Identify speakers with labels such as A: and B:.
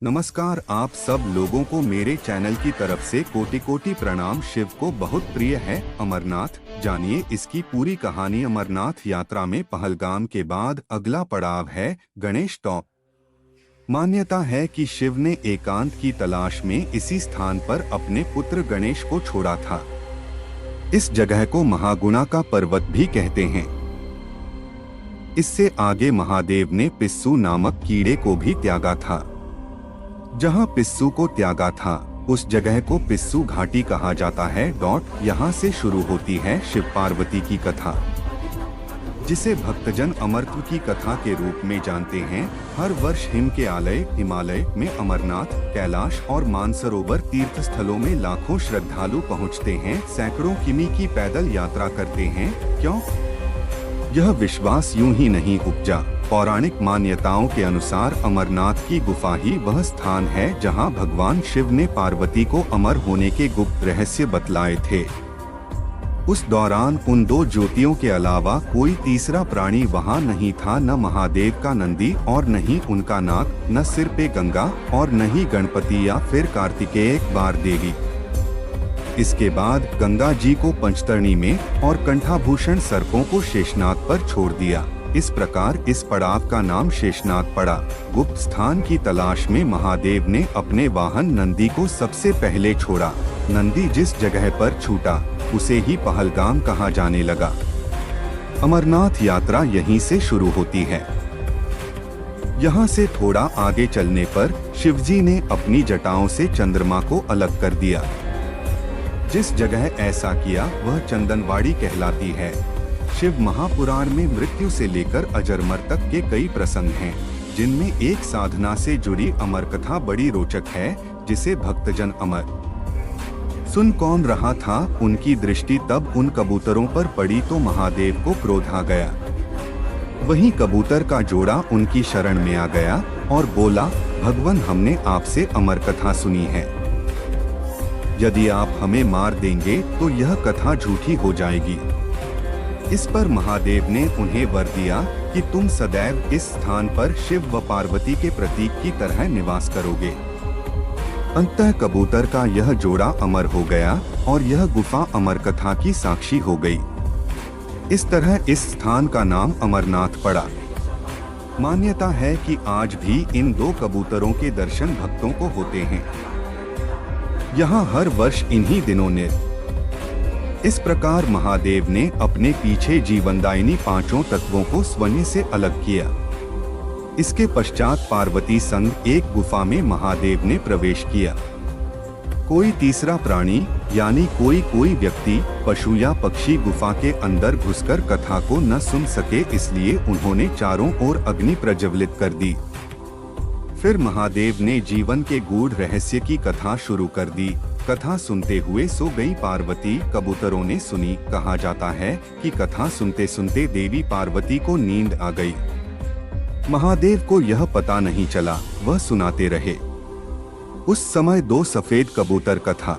A: नमस्कार, आप सब लोगों को मेरे चैनल की तरफ से कोटि कोटि प्रणाम। शिव को बहुत प्रिय है अमरनाथ। जानिए इसकी पूरी कहानी। अमरनाथ यात्रा में पहलगाम के बाद अगला पड़ाव है गणेश टॉप। मान्यता है कि शिव ने एकांत की तलाश में इसी स्थान पर अपने पुत्र गणेश को छोड़ा था। इस जगह को महागुणा का पर्वत भी कहते हैं। इससे आगे महादेव ने पिस्सू नामक कीड़े को भी त्यागा था। जहां पिस्सू को त्यागा था उस जगह को पिस्सू घाटी कहा जाता है। यहाँ से शुरू होती है शिव पार्वती की कथा, जिसे भक्तजन अमरत्व की कथा के रूप में जानते हैं। हर वर्ष हिमालय में अमरनाथ, कैलाश और मानसरोवर तीर्थ स्थलों में लाखों श्रद्धालु पहुंचते हैं, सैकड़ों किमी की पैदल यात्रा करते हैं। क्यों? यह विश्वास यूं ही नहीं उपजा। पौराणिक मान्यताओं के अनुसार अमरनाथ की गुफा ही वह स्थान है जहां भगवान शिव ने पार्वती को अमर होने के गुप्त रहस्य बतलाए थे। उस दौरान उन दो ज्योतियों के अलावा कोई तीसरा प्राणी वहां नहीं था। न महादेव का नंदी और न ही उनका नाग, न सिर पे गंगा और न ही गणपति या फिर कार्तिकेय बार देवी। इसके बाद गंगा जी को पंचतरणी में और कंठाभूषण सर्पों को शेषनाग पर छोड़ दिया। इस प्रकार इस पड़ाव का नाम शेषनाग पड़ा। गुप्त स्थान की तलाश में महादेव ने अपने वाहन नंदी को सबसे पहले छोड़ा। नंदी जिस जगह पर छूटा उसे ही पहलगाम कहा जाने लगा। अमरनाथ यात्रा यहीं से शुरू होती है। यहाँ से थोड़ा आगे चलने पर शिवजी ने अपनी जटाओं से चंद्रमा को अलग कर दिया। जिस जगह ऐसा किया वह चंदनवाड़ी कहलाती है। शिव महापुराण में मृत्यु से लेकर अजरमर तक के कई प्रसंग हैं, जिनमें एक साधना से जुड़ी अमर कथा बड़ी रोचक है, जिसे भक्तजन अमर सुन कौन रहा था। उनकी दृष्टि तब उन कबूतरों पर पड़ी तो महादेव को क्रोध आ गया। वहीं कबूतर का जोड़ा उनकी शरण में आ गया और बोला, भगवान हमने आपसे अमर कथा सुनी है, यदि आप हमें मार देंगे तो यह कथा झूठी हो जाएगी। इस पर महादेव ने उन्हें वर दिया कि तुम सदैव इस स्थान पर शिव व पार्वती के प्रतीक की तरह निवास करोगे। अंततः कबूतर का यह जोड़ा अमर हो गया और यह गुफा अमर कथा की साक्षी हो गई। इस तरह इस स्थान का नाम अमरनाथ पड़ा। मान्यता है कि आज भी इन दो कबूतरों के दर्शन भक्तों को होते हैं। यहाँ हर वर्ष इन्हीं दिनों ने इस प्रकार महादेव ने अपने पीछे जीवनदायिनी पांचों तत्वों को स्वयं से अलग किया। इसके पश्चात पार्वती संग एक गुफा में महादेव ने प्रवेश किया। कोई तीसरा प्राणी यानी कोई व्यक्ति, पशु या पक्षी गुफा के अंदर घुसकर कथा को न सुन सके, इसलिए उन्होंने चारों ओर अग्नि प्रज्वलित कर दी। फिर महादेव ने जीवन के गूढ़ रहस्य की कथा शुरू कर दी। कथा सुनते हुए सो गई पार्वती। कबूतरों ने सुनी। कहा जाता है कि कथा सुनते सुनते देवी पार्वती को नींद आ गई। महादेव को यह पता नहीं चला, वह सुनाते रहे। उस समय दो सफेद कबूतर कथा